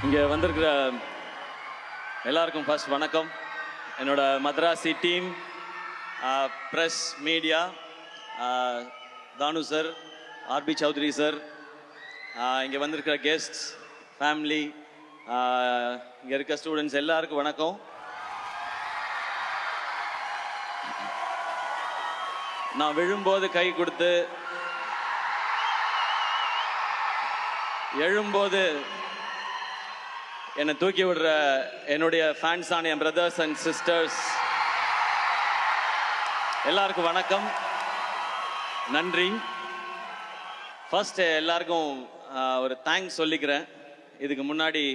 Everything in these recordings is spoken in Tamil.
இங்கே வந்திருக்கிற எல்லாருக்கும் ஃபர்ஸ்ட் வணக்கம். என்னோட மதராசி டீம், ப்ரெஸ், மீடியா, தானு சார், ஆர்பி சௌத்ரி சார், இங்கே வந்திருக்கிற கெஸ்ட்ஸ், ஃபேமிலி, இங்கே இருக்க ஸ்டூடெண்ட்ஸ் எல்லாருக்கும் வணக்கம். நான் விழும்போது கை கொடுத்து, எழும்போது என்னை தூக்கி விடுற என்னுடைய ஃபேன்ஸான என் பிரதர்ஸ் அண்ட் சிஸ்டர்ஸ் எல்லாருக்கும் வணக்கம், நன்றி. ஃபர்ஸ்ட் எல்லாருக்கும் ஒரு தேங்க்ஸ் சொல்லிக்கிறேன். இதுக்கு முன்னாடி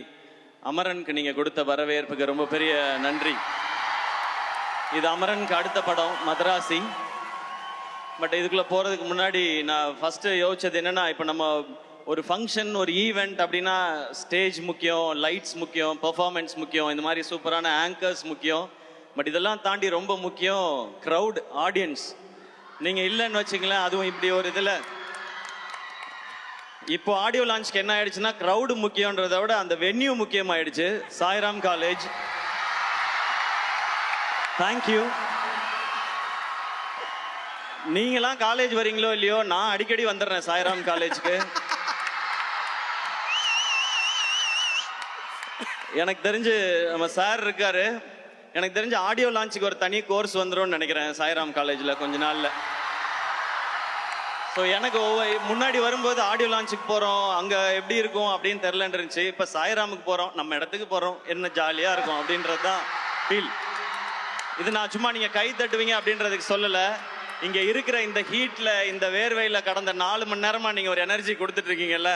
அமரனுக்கு நீங்கள் கொடுத்த வரவேற்புக்கு ரொம்ப பெரிய நன்றி. இது அமரனுக்கு அடுத்த படம் மதராசி. பட் இதுக்குள்ளே போகிறதுக்கு முன்னாடி நான் ஃபஸ்ட்டு யோசிச்சது என்னென்னா, இப்போ நம்ம ஒரு ஃபங்க்ஷன், ஒரு ஈவெண்ட் அப்படின்னா ஸ்டேஜ் முக்கியம், லைட்ஸ் முக்கியம், பெர்ஃபார்மன்ஸ் முக்கியம், இந்த மாதிரி சூப்பரான ஆங்கர்ஸ் முக்கியம். பட் இதெல்லாம் தாண்டி ரொம்ப முக்கியம் க்ரௌட், ஆடியன்ஸ். நீங்கள் இல்லைன்னு வச்சுங்களேன், அதுவும் இப்படி ஒரு இதில் இப்போ ஆடியோ லான்ச்க்கு என்ன ஆயிடுச்சுன்னா, க்ரௌடு முக்கியன்றதை விட அந்த வென்யூ முக்கியமாயிடுச்சு. Sairam college, thank you. நீங்களாம் காலேஜ் வரீங்களோ இல்லையோ, நான் அடிக்கடி வந்துடுறேன் சாய்ராம் காலேஜ்க்கு. எனக்கு தெரிஞ்சு நம்ம சார் இருக்காரு, எனக்கு தெரிஞ்சு ஆடியோ லான்ச்சுக்கு ஒரு தனி கோர்ஸ் வந்துடும் நினைக்கிறேன் சாய்ராம் காலேஜில் கொஞ்ச நாளில். ஸோ எனக்கு முன்னாடி வரும்போது ஆடியோ லான்ச்சுக்கு போகிறோம், அங்கே எப்படி இருக்கும் அப்படின்னு தெரிலன்னு இருந்துச்சு. இப்போ சாய்ராமுக்கு போகிறோம், நம்ம இடத்துக்கு போகிறோம், என்ன ஜாலியாக இருக்கும் அப்படின்றது தான் ஃபீல். இது நான் சும்மா நீங்கள் கை தட்டுவீங்க அப்படின்றதுக்கு சொல்லலை. இங்கே இருக்கிற இந்த ஹீட்டில், இந்த வேர்வையில் கடந்த 4 மணி நேரமாக நீங்கள் ஒரு எனர்ஜி கொடுத்துட்டு இருக்கீங்கல்ல,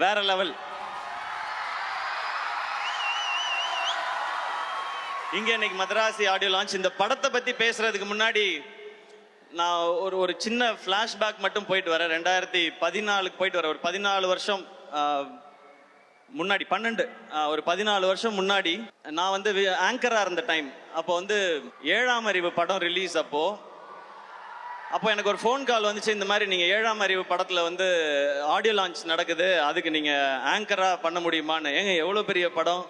வேற லெவல். இங்கே இன்னைக்கு மதராசி ஆடியோ லான்ச். இந்த படத்தை பற்றி பேசுறதுக்கு முன்னாடி நான் ஒரு சின்ன ஃப்ளாஷ்பேக் மட்டும் போயிட்டு வரேன். 2014 போயிட்டு வரேன். ஒரு 14 வருஷம் முன்னாடி, 12 ஒரு 14 வருஷம் முன்னாடி நான் வந்து ஆங்கராக இருந்த டைம். அப்போ வந்து 7ஆம் அறிவு படம் ரிலீஸ். அப்போ எனக்கு ஒரு ஃபோன் கால் வந்துச்சு, இந்த மாதிரி நீங்கள் 7ஆம் அறிவு படத்தில் வந்து ஆடியோ லான்ச் நடக்குது, அதுக்கு நீங்கள் ஆங்கராக பண்ண முடியுமான்னு. ஏங்க எவ்வளோ பெரிய படம்,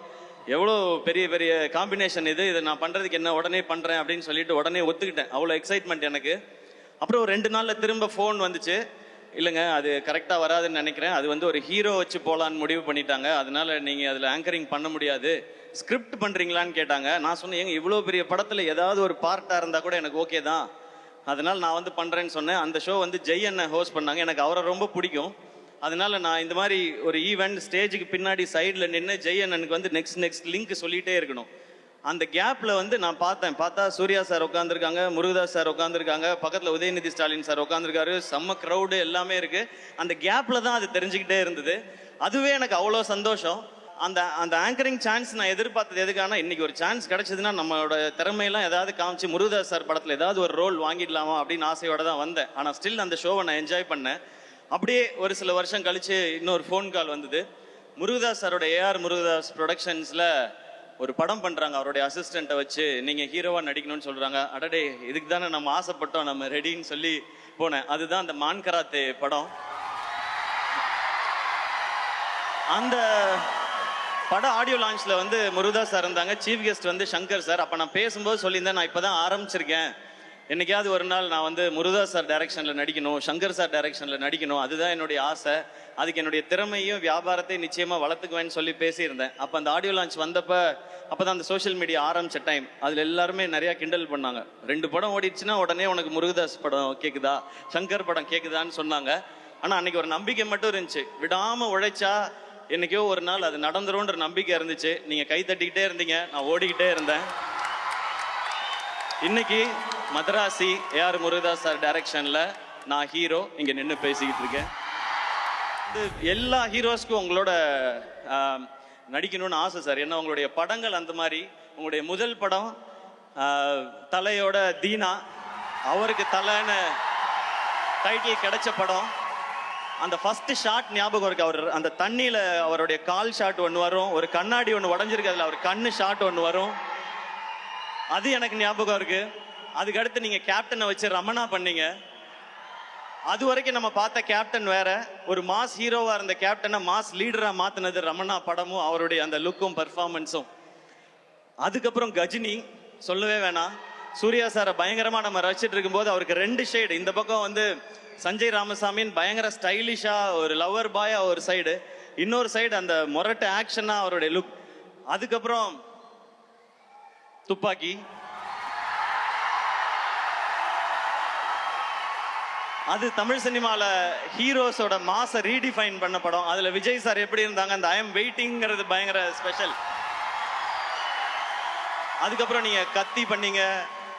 எவ்வளோ பெரிய பெரிய காம்பினேஷன், இதை நான் பண்ணுறதுக்கு என்ன, உடனே பண்ணுறேன் அப்படின்னு சொல்லிட்டு உடனே ஒத்துக்கிட்டேன். அவ்வளோ எக்ஸைட்மெண்ட் எனக்கு. அப்புறம் ஒரு 2 நாளில் திரும்ப ஃபோன் வந்துச்சு, இல்லைங்க அது கரெக்டாக வராதுன்னு நினைக்கிறேன், அது வந்து ஒரு ஹீரோ வச்சு போகலான்னு முடிவு பண்ணிட்டாங்க, அதனால நீங்கள் அதில் ஆங்கரிங் பண்ண முடியாது, ஸ்கிரிப்ட் பண்ணுறீங்களான்னு கேட்டாங்க. நான் சொன்னேன், ஏங்க இவ்வளோ பெரிய படத்தில் ஏதாவது ஒரு பார்ட்டாக இருந்தால் கூட எனக்கு ஓகே தான், அதனால் நான் வந்து பண்ணுறேன்னு சொன்னேன். அந்த ஷோ வந்து ஜெய் அண்ணன் ஹோஸ்ட் பண்ணாங்க, எனக்கு அவரை ரொம்ப பிடிக்கும். அதனால நான் இந்த மாதிரி ஒரு ஈவெண்ட் ஸ்டேஜுக்கு பின்னாடி சைடில் நின்று ஜெய் அண்ணனுக்கு வந்து நெக்ஸ்ட் லிங்க் சொல்லிகிட்டே இருக்கணும். அந்த கேப்பில் வந்து நான் பார்த்தா சூர்யா சார் உட்காந்துருக்காங்க, முருகதாஸ் சார் உட்காந்துருக்காங்க, பக்கத்தில் உதயநிதி ஸ்டாலின் சார் உட்காந்துருக்காரு, செம்ம க்ரௌடு எல்லாமே இருக்குது. அந்த கேப்பில் தான் அது தெரிஞ்சுக்கிட்டே இருந்தது. அதுவே எனக்கு அவ்வளோ சந்தோஷம். அந்த ஆங்கரிங் சான்ஸ் நான் எதிர்பார்த்தது எதுக்கான, இன்னைக்கு ஒரு சான்ஸ் கிடைச்சதுன்னா நம்மளோட திறமையெல்லாம் ஏதாவது காமிச்சு முருகதாஸ் சார் படத்தில் ஏதாவது ஒரு ரோல் வாங்கிடலாமா அப்படின்னு ஆசையோட தான் வந்தேன். ஆனால் ஸ்டில் அந்த ஷோவை நான் என்ஜாய் பண்ணேன். அப்படியே ஒரு சில வருஷம் கழிச்சு இன்னொரு ஃபோன் கால் வந்தது. முருகதாஸ் சாரோட ஏஆர் முருகதாஸ் ப்ரொடக்ஷன்ஸில் ஒரு படம் பண்ணுறாங்க, அவருடைய அசிஸ்டண்ட்டை வச்சு நீங்கள் ஹீரோவாக நடிக்கணும்னு சொல்கிறாங்க. அடடே, இதுக்கு தானே நம்ம ஆசைப்பட்டோம், நம்ம ரெடின்னு சொல்லி போனேன். அதுதான் அந்த மான் கராத்தே படம். அந்த படம் ஆடியோ லான்ச்சில் வந்து முருகதாஸ் சார் இருந்தாங்க, சீஃப் கெஸ்ட் வந்து சங்கர் சார். அப்போ நான் பேசும்போது சொல்லியிருந்தேன், நான் இப்போ தான் ஆரம்பிச்சிருக்கேன், என்னைக்காவது ஒரு நாள் நான் வந்து முருகதாஸ் சார் டைரக்ஷனில் நடிக்கணும், சங்கர் சார் டைரக்ஷனில் நடிக்கணும், அதுதான் என்னுடைய ஆசை, அதுக்கு என்னுடைய திறமையும் வியாபாரத்தையும் நிச்சயமாக வளர்த்துக்குவேன்னு சொல்லி பேசியிருந்தேன். அப்போ அந்த ஆடியோ லான்ச் வந்தப்போ, அப்போ தான் அந்த சோஷியல் மீடியா ஆரம்பித்த டைம். அதில் எல்லாருமே நிறையா கிண்டல் பண்ணாங்க. 2 படம் ஓடிடுச்சுன்னா உடனே உனக்கு முருகதாஸ் படம் கேட்குதா, சங்கர் படம் கேட்குதான்னு சொன்னாங்க. ஆனால் அன்றைக்கி ஒரு நம்பிக்கை மட்டும் இருந்துச்சு, விடாமல் உழைச்சா என்னைக்கோ ஒரு நாள் அது நடந்துரும்ன்ற நம்பிக்கை இருந்துச்சு. நீங்கள் கை தட்டிக்கிட்டே இருந்தீங்க, நான் ஓடிக்கிட்டே இருந்தேன். இன்னைக்கு மதராசி ஏஆர் முருகதாஸ் சார் டைரக்ஷனில் நான் ஹீரோ இங்கே நின்று பேசிக்கிட்டு இருக்கேன். எல்லா ஹீரோஸ்க்கும் உங்களோட நடிக்கணும்னு ஆசை சார். ஏன்னா உங்களுடைய படங்கள் அந்த மாதிரி. உங்களுடைய முதல் படம் தலையோட தீனா, அவருக்கு தலைன்னு டைட்டில் கிடைச்ச படம். அந்த ஃபர்ஸ்ட் ஷாட் ஞாபகம் இருக்கு. அவர் அந்த தண்ணியில் அவருடைய கால் ஷாட் ஒன்று வரும், ஒரு கண்ணாடி ஒன்று உடஞ்சிருக்கு, அதில் அவர் கண்ணு ஷாட் ஒன்று வரும், அது எனக்கு ஞாபகம் இருக்கு. அதுக்கடுத்து நீங்கள் கேப்டனை வச்சு ரமணா பண்ணீங்க. அது வரைக்கும் நம்ம பார்த்த கேப்டன் வேற, ஒரு மாஸ் ஹீரோவா இருந்த கேப்டனை மாஸ் லீடரா மாத்தினது ரமணா படமும் அவருடைய அந்த லுக்கும் பர்ஃபார்மன்ஸும். அதுக்கப்புறம் கஜினி சொல்லவே வேணாம். சூர்யா சாரை பயங்கரமா நம்ம ரசிச்சிட்டு இருக்கும்போது அவருக்கு 2 ஷேடு. இந்த பக்கம் வந்து சஞ்சய் ராமசாமின்னு பயங்கர ஸ்டைலிஷா ஒரு லவர் பாயா ஒரு சைடு, இன்னொரு சைடு அந்த மொரட்டு ஆக்ஷனா அவருடைய லுக். அதுக்கப்புறம் துப்பாக்கி, அது தமிழ் சினிமால ஹீரோஸோட மாச ரீடிஃபைன் பண்ண படம். அதுல விஜய் சார் எப்படி இருந்தாங்க, அந்த ஐ எம் வெயிட்டிங்கிறது பயங்கர ஸ்பெஷல். அதுக்கப்புறம் நீங்க கத்தி பண்ணீங்க,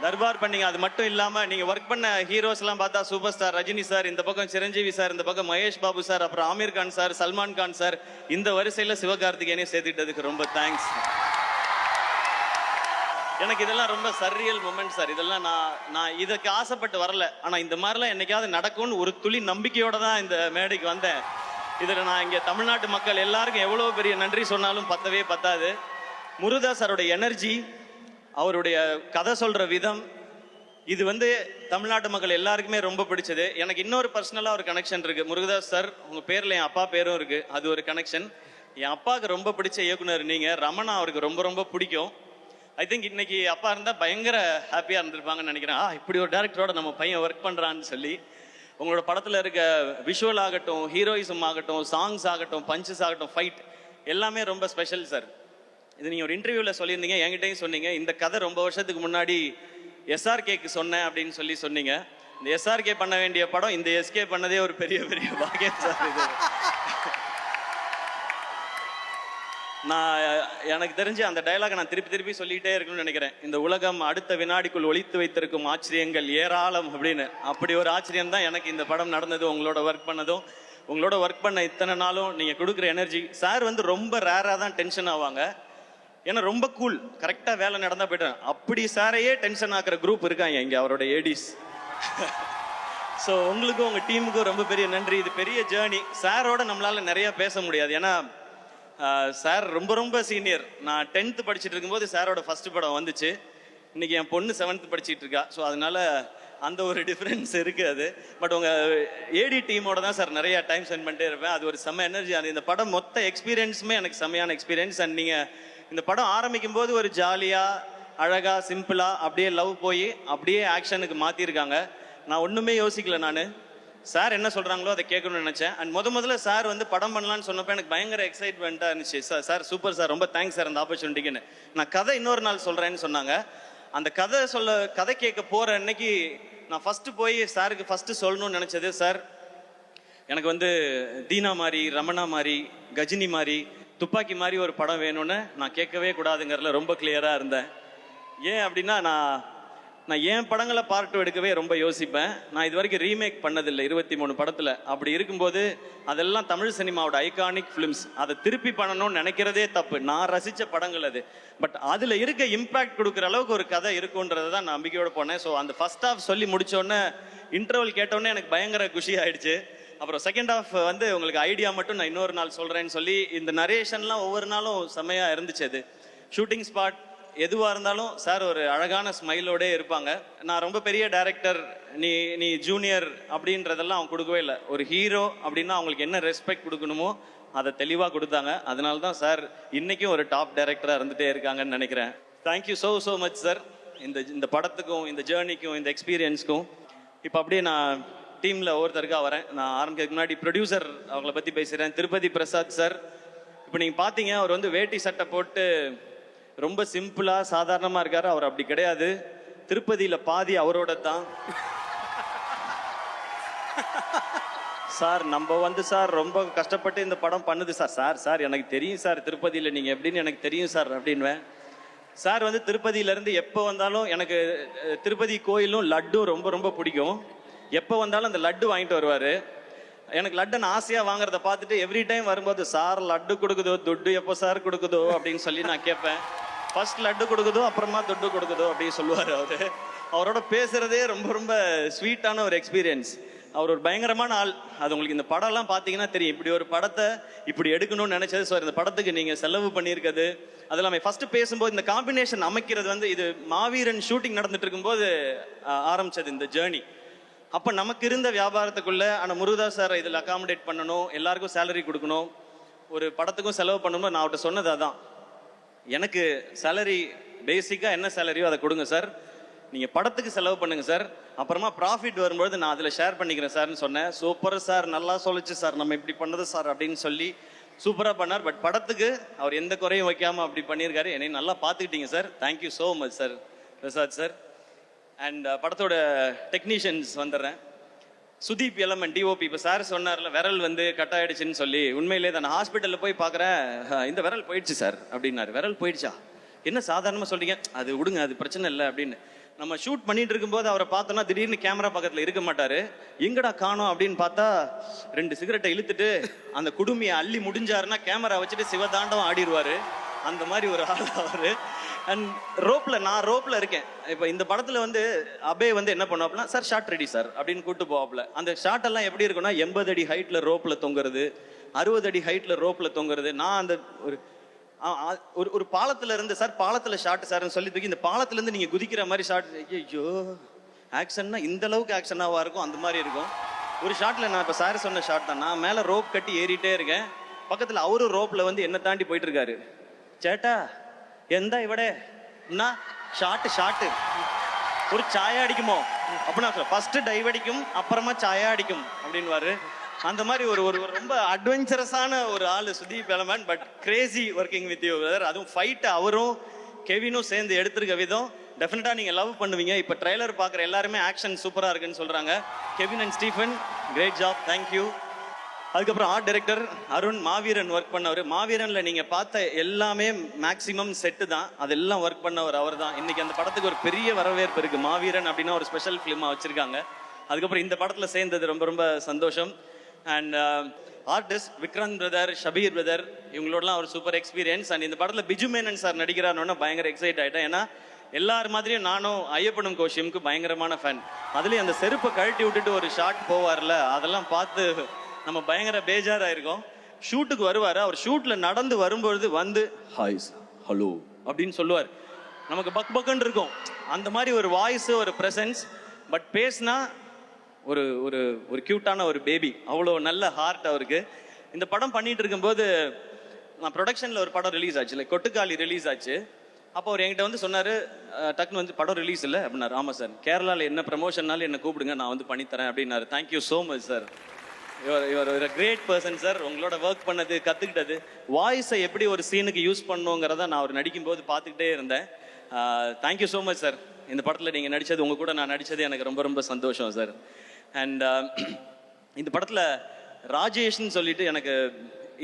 தர்பார் பண்ணீங்க. அது மட்டும் இல்லாம நீங்க ஒர்க் பண்ண ஹீரோஸ் எல்லாம் பார்த்தா சூப்பர் ஸ்டார் ரஜினி சார், இந்த பக்கம் சிரஞ்சீவி சார், இந்த பக்கம் மகேஷ் பாபு சார், அப்புறம் ஆமீர் கான் சார், சல்மான் கான் சார், இந்த வரிசையில சிவகார்த்திகேயனையும் சேர்த்துட்டதுக்கு ரொம்ப தேங்க்ஸ். எனக்கு இதெல்லாம் ரொம்ப சர்ரியல் மூமெண்ட் சார். இதெல்லாம் நான் இதுக்கு ஆசைப்பட்டு வரல. ஆனா இந்த மாதிரிலாம் என்னைக்காவது நடக்கும்னு ஒரு துளி நம்பிக்கையோட தான் இந்த மேடைக்கு வந்தேன். இதுல நான் இங்க தமிழ்நாட்டு மக்கள் எல்லாருக்கும் எவ்வளவு பெரிய நன்றி சொன்னாலும் பத்தவே பத்தாது. முருகதாஸ் சாரோட எனர்ஜி, அவருடைய கதை சொல்ற விதம், இது வந்து தமிழ்நாட்டு மக்கள் எல்லாருக்குமே ரொம்ப பிடிச்சது. எனக்கு இன்னொரு பர்சனலா ஒரு கனெக்ஷன் இருக்கு. முருகதாஸ் சார் உங்க பேர்ல என் அப்பா பேரும் இருக்கு, அது ஒரு கனெக்ஷன். என் அப்பாவுக்கு ரொம்ப பிடிச்ச இயக்குனர் நீங்க. ரமணா அவருக்கு ரொம்ப ரொம்ப பிடிக்கும். ஐ திங்க் இன்னைக்கு அப்பா இருந்தா பயங்கர ஹாப்பியா இருந்திருப்பாங்கன்னு நினைக்கிறேன். இப்படி ஒரு டைரக்டரோட நம்ம பையன் ஒர்க் பண்றான்னு சொல்லி. உங்களோட படத்துல இருக்க விஷுவல் ஆகட்டும், ஹீரோயிசம் ஆகட்டும், சாங்ஸ் ஆகட்டும், பஞ்சஸ் ஆகட்டும், ஃபைட் எல்லாமே ரொம்ப ஸ்பெஷல் சார். இது நீங்க ஒரு இன்டர்வியூல சொல்லியிருந்தீங்க, என்கிட்டயும் சொன்னீங்க. இந்த கதை ரொம்ப வருஷத்துக்கு முன்னாடி SRKக்கு சொன்னேன் அப்படின்னு சொல்லி சொன்னீங்க. இந்த SRK பண்ண வேண்டிய படம் இந்த SK பண்ணதே ஒரு பெரிய பெரிய பாக்கியம் சார். இது நான் எனக்கு தெரிஞ்சு அந்த டயலாக் நான் திருப்பி திருப்பி சொல்லிட்டே இருக்கணும்னு நினைக்கிறேன். இந்த உலகம் அடுத்த வினாடிக்குள் ஒளித்து வைத்திருக்கும் ஆச்சரியங்கள் ஏராளம் அப்படின்னு. அப்படி ஒரு ஆச்சரியம் தான் எனக்கு இந்த படம் நடந்தது, உங்களோட ஒர்க் பண்ணதும். உங்களோட ஒர்க் பண்ண இத்தனை நாளும் நீங்க கொடுக்குற எனர்ஜி. சார் வந்து ரொம்ப ரேரா தான் டென்ஷன் ஆவாங்க, ஏன்னா ரொம்ப கூல், கரெக்டா வேலை நடந்தா போயிட்டேன். அப்படி சாரையே டென்ஷன் ஆக்குற குரூப் இருக்காங்க இங்க, அவரோட ஏடிஸ். ஸோ உங்களுக்கும் உங்க டீமுக்கும் ரொம்ப பெரிய நன்றி. இது பெரிய ஜேர்னி. சாரோட நம்மளால நிறைய பேச முடியாது, ஏன்னா சார் ரொம்ப ரொம்ப சீனியர். நான் 10th படிச்சுட்டு இருக்கும்போது சாரோட ஃபர்ஸ்ட் படம் வந்துச்சு. இன்னைக்கு என் பொண்ணு 7th படிச்சுட்டு இருக்கா. ஸோ அதனால அந்த ஒரு டிஃப்ரென்ஸ் இருக்கு. அது பட் உங்க ஏடி டீமோட தான் சார் நிறைய டைம் ஸ்பெண்ட் பண்ணிட்டே இருப்பேன். அது ஒரு செம்ம எனர்ஜி. அந்த இந்த படம் மொத்த எக்ஸ்பீரியன்ஸுமே எனக்கு செம்மையான எக்ஸ்பீரியன்ஸ். அண்ட் நீங்க இந்த படம் ஆரம்பிக்கும் போது ஒரு ஜாலியா அழகா சிம்பிளா அப்படியே லவ் போய் அப்படியே ஆக்ஷனுக்கு மாத்திருக்காங்க. நான் ஒண்ணுமே யோசிக்கல. நான் சார் என்ன சொல்றாங்களோ அதை கேட்கணும்னு நினைச்சேன். அண்ட் முதல்ல சார் வந்து படம் பண்ணலான்னு சொன்னப்ப எனக்கு பயங்கர எக்ஸைட்மெண்ட்டாக இருந்துச்சு. சார் சூப்பர் சார், ரொம்ப தேங்க்ஸ் சார் அந்த ஆப்பர்ச்சுனிட்டிக்குன்னு. நான் கதை இன்னொரு நாள் சொல்றேன்னு சொன்னாங்க. அந்த கதை கேட்க போற அன்னைக்கு நான் ஃபர்ஸ்ட் போய் சாருக்கு ஃபர்ஸ்ட் சொல்லணும்னு நினைச்சது, சார் எனக்கு வந்து தீனா மாதிரி, ரமணா மாதிரி, கஜினி மாதிரி, துப்பாக்கி மாதிரி ஒரு படம் வேணும்னு நான் கேட்கவே கூடாதுங்கிறதுல ரொம்ப கிளியரா இருந்தேன். ஏன் அப்படின்னா நான் என் படங்களை பார்ட் எடுக்கவே ரொம்ப யோசிப்பேன். நான் இது வரைக்கும் ரீமேக் பண்ணதில்லை 23 படத்துல. அப்படி இருக்கும்போது அதெல்லாம் தமிழ் சினிமாவோட ஐகானிக் ஃபிலிம்ஸ். அதை திருப்பி பண்ணணும்னு நினைக்கிறதே தப்பு. நான் ரசிச்ச படங்கள் அது. பட் அதுல இருக்க இம்பாக்ட் கொடுக்குற அளவுக்கு ஒரு கதை இருக்குன்றதை தான் நான் நம்பிக்கையோட போனேன். ஸோ அந்த ஃபர்ஸ்ட் ஹாஃப் சொல்லி முடிச்சோடனே, இன்டர்வல் கேட்டோடனே எனக்கு பயங்கர குஷி ஆயிடுச்சு. அப்புறம் செகண்ட் ஹாஃப் வந்து உங்களுக்கு ஐடியா மட்டும் நான் இன்னொரு நாள் சொல்றேன்னு சொல்லி இந்த நரேஷன்லாம் ஒவ்வொரு நாளும் செம்மையா இருந்துச்சு. அது ஷூட்டிங் ஸ்பாட் எதுவாக இருந்தாலும் சார் ஒரு அழகான ஸ்மைலோடே இருப்பாங்க. நான் ரொம்ப பெரிய டைரக்டர், நீ ஜூனியர் அப்படின்றதெல்லாம் அவங்க கொடுக்கவே இல்லை. ஒரு ஹீரோ அப்படின்னா அவங்களுக்கு என்ன ரெஸ்பெக்ட் கொடுக்கணுமோ அதை தெளிவாக கொடுத்தாங்க. அதனால தான் சார் இன்னைக்கும் ஒரு டாப் டைரக்டராக இருந்துகிட்டே இருக்காங்கன்னு நினைக்கிறேன். தேங்க்யூ ஸோ மச் சார், இந்த படத்துக்கும் இந்த ஜேர்னிக்கும் இந்த எக்ஸ்பீரியன்ஸ்க்கும். இப்போ அப்படியே நான் டீமில் ஒவ்வொருத்தருக்காக வரேன். நான் ஆரம்பிக்கிறதுக்கு முன்னாடி ப்ரொடியூசர் அவங்கள பற்றி பேசுகிறேன். திருப்பதி பிரசாத் சார். இப்போ நீங்கள் பார்த்தீங்க, அவர் வந்து வேட்டி சட்டை போட்டு ரொம்ப சிம்பிளா சாதாரணமா இருக்காரு. அவர் அப்படி கிடையாது. திருப்பதியில பாதி அவரோட தான் சார். நம்ம வந்து சார் ரொம்ப கஷ்டப்பட்டு இந்த படம் பண்ணுது சார் எனக்கு தெரியும் சார், திருப்பதியில நீங்க எப்படின்னு எனக்கு தெரியும் சார் அப்படின்வேன். சார் வந்து திருப்பதியில இருந்து எப்போ வந்தாலும், எனக்கு திருப்பதி கோயிலும் லட்டும் ரொம்ப ரொம்ப பிடிக்கும். எப்போ வந்தாலும் அந்த லட்டு வாங்கிட்டு வருவாரு. எனக்கு லட்டு நான் ஆசையா வாங்குறத பார்த்துட்டு எவ்ரி டைம் வரும்போது, சார் லட்டு கொடுக்குதோ, துட்டு எப்போ சார் கொடுக்குதோ அப்படின்னு சொல்லி நான் கேட்பேன். ஃபர்ஸ்ட் லட்டு கொடுக்குதோ, அப்புறமா துட்டு கொடுக்குதோ அப்படின்னு சொல்லுவார் அவரு. அவரோட பேசுறதே ரொம்ப ரொம்ப ஸ்வீட்டான ஒரு எக்ஸ்பீரியன்ஸ். அவர் ஒரு பயங்கரமான ஆள். அது உங்களுக்கு இந்த படம்லாம் பார்த்தீங்கன்னா தெரியும். இப்படி ஒரு படத்தை இப்படி எடுக்கணும்னு நினைச்சது சார். இந்த படத்துக்கு நீங்க செலவு பண்ணியிருக்கிறது அது எல்லாமே. ஃபர்ஸ்ட் பேசும்போது இந்த காம்பினேஷன் அமைக்கிறது வந்து, இது மாவீரன் ஷூட்டிங் நடந்துட்டு இருக்கும்போது ஆரம்பிச்சது இந்த ஜேர்னி. அப்போ நமக்கு இருந்த வியாபாரத்துக்குள்ள ஆனால் முருகதாஸ் சார் இதில் அகாமடேட் பண்ணணும், எல்லாருக்கும் சேலரி கொடுக்கணும், ஒரு படத்துக்கும் செலவு பண்ணணும். நான் அவர்கிட்ட சொன்னது அதான், எனக்கு சேலரி பேசிக்காக என்ன சேலரியோ அதை கொடுங்க சார், நீங்கள் படத்துக்கு செலவு பண்ணுங்க சார், அப்புறமா ப்ராஃபிட் வரும்போது நான் அதில் ஷேர் பண்ணிக்கிறேன் சார்னு சொன்னேன். சூப்பர் சார், நல்லா சொல்லிச்சு சார், நம்ம இப்படி பண்ணது சார் அப்படின்னு சொல்லி சூப்பராக பண்ணார். பட் படத்துக்கு அவர் எந்த குறையும் வைக்காமல் அப்படி பண்ணியிருக்காரு. என்னை நல்லா பார்த்துக்கிட்டீங்க sir, thank you so much sir Prasad sir. And படத்தோட டெக்னீஷியன்ஸ் வந்துடுறேன். சுதீப் எலமன் டிஓபி. இப்போ சார் சொன்னார்ல விரல் வந்து கட் ஆயிடுச்சுன்னு சொல்லி, உண்மையிலே தான் நான் ஹாஸ்பிட்டலில் போய் பார்க்குறேன், இந்த விரல் போயிடுச்சு சார் அப்படின்னாரு. விரல் போயிடுச்சா, என்ன சாதாரணமாக சொல்றீங்க, அது விடுங்க அது பிரச்சனை இல்லை அப்படின்னு. நம்ம ஷூட் பண்ணிட்டு இருக்கும்போது அவரை பார்த்தோன்னா திடீர்னு கேமரா பக்கத்தில் இருக்க மாட்டாரு. எங்கடா காணோம் அப்படின்னு பார்த்தா 2 சிகரெட்டை இழுத்துட்டு அந்த குடுமியை அள்ளி முடிஞ்சாருன்னா கேமரா வச்சுட்டு சிவதாண்டவம் ஆடிடுவாரு. அந்த மாதிரி ஒரு ஆள் அவரு. அண்ட் நான் ரோப்ல இருக்கேன். இப்போ இந்த படத்துல வந்து அபே வந்து என்ன பண்ணுவாப்னா, சார் ஷார்ட் ரெடி சார் அப்படின்னு கூப்பிட்டு போவாப்ல. அந்த ஷார்ட் எல்லாம் எப்படி இருக்குன்னா 80 அடி ஹைட்ல ரோப்ல தொங்குறது, 60 அடி ஹைட்ல ரோப்ல தொங்குறது. நான் அந்த ஒரு பாலத்துல இருந்து சார் பாலத்துல ஷார்ட் சார்னு சொல்லி தூக்கி இந்த பாலத்துல இருந்து நீங்க குதிக்கிற மாதிரி ஷார்ட். ஐயோ ஆக்ஷன்னா இந்த அளவுக்கு ஆக்ஷனாவா இருக்கும், அந்த மாதிரி இருக்கும் ஒரு ஷார்ட்ல. நான் இப்போ சார் சொன்ன ஷார்ட் தான். நான் மேல ரோப் கட்டி ஏறிட்டே இருக்கேன், பக்கத்துல அவரும் ரோப்ல வந்து என்ன தாண்டி போயிட்டு இருக்காரு. சேட்டா எந்த இவடே ஷார்ட் ஒரு சாயா அடிக்குமோ அப்படின்னா ஃபர்ஸ்ட் டைவ் அடிக்கும், அப்புறமா சாயா அடிக்கும் அப்படின்வாரு. அந்த மாதிரி ஒரு ஒரு ரொம்ப அட்வென்ச்சரஸான ஒரு ஆள் Sudeep LMN. But Crazy working with you brother. அதுவும் ஃபைட் அவரும் கெவினும் சேர்ந்து எடுத்திருக்க விதம் டெஃபினட்டாக நீங்கள் லவ் பண்ணுவீங்க. இப்போ ட்ரெய்லர் பார்க்குற எல்லாருமே ஆக்ஷன் சூப்பராக இருக்குன்னு சொல்கிறாங்க. Kevin and Stephen great job, thank you. அதுக்கப்புறம் art director Arun Maaveeran work பண்ணவர். மாவீரனில் நீங்கள் பார்த்த எல்லாமே மேக்ஸிமம் செட்டு தான், அதெல்லாம் ஒர்க் பண்ணவர் அவர் தான். இன்னைக்கு அந்த படத்துக்கு ஒரு பெரிய வரவேற்பு இருக்குது. மாவீரன் அப்படின்னா ஒரு ஸ்பெஷல் ஃபிலிமாக வச்சுருக்காங்க. அதுக்கப்புறம் இந்த படத்தில் சேர்ந்தது ரொம்ப ரொம்ப சந்தோஷம். And artist Vikranth brother, Shabeer brother, இவங்களோடலாம் ஒரு சூப்பர் எக்ஸ்பீரியன்ஸ். அண்ட் இந்த படத்தில் பிஜு மேனன் சார் நடிக்கிறாருன்னு பயங்கர எக்ஸைட் ஆகிட்டேன். ஏன்னா எல்லார் மாதிரியும் நானும் ஐயப்பனும் கோஷியமுக்கு பயங்கரமான ஃபேன். அதுலேயும் அந்த செருப்பை கழட்டி விட்டுட்டு ஒரு ஷாட் போவார்ல, அதெல்லாம் பார்த்து நம்ம பயங்கர பேஜாராயிருக்கோம். ஷூட்டுக்கு வருவார், அவர் ஷூட்டில் நடந்து வரும்பொழுது வந்து ஹாய் ஹலோ அப்படின்னு சொல்லுவார். நமக்கு பக் பக்குன்னு இருக்கும். அந்த மாதிரி ஒரு வாய்ஸ், ஒரு ப்ரெசன்ஸ். பட் பேசினா ஒரு ஒரு ஒரு க்யூட்டான ஒரு பேபி, அவ்வளோ நல்ல ஹார்ட் அவருக்கு. இந்த படம் பண்ணிட்டு இருக்கும்போது நான் ப்ரொடக்ஷனில் ஒரு படம் ரிலீஸ் ஆச்சு, இல்லை கொட்டுக்காளி ரிலீஸ் ஆச்சு. அப்போ அவர் என்கிட்ட வந்து சொன்னார், டக்குன்னு வந்து படம் ரிலீஸ் இல்லை அப்படின்னாரு. ஆமாம் சார், கேரளாவில் என்ன ப்ரமோஷன்னாலும் என்னை கூப்பிடுங்க, நான் வந்து பண்ணித்தரேன் அப்படின்னாரு. Thank you so much sir, your ஒரு கிரேட் பர்சன் சார். உங்களோட ஒர்க் பண்ணது, கற்றுக்கிட்டது, வாய்ஸை எப்படி ஒரு சீனுக்கு யூஸ் பண்ணுங்கிறத நான் அவர் நடிக்கும்போது பார்த்துக்கிட்டே இருந்தேன். Thank you so much sir. இந்த படத்தில் நீங்கள் நடித்தது, உங்கள் கூட நான் நடித்தது எனக்கு ரொம்ப ரொம்ப சந்தோஷம் சார். அண்ட் இந்த படத்தில் ராஜேஷ்னு சொல்லிட்டு எனக்கு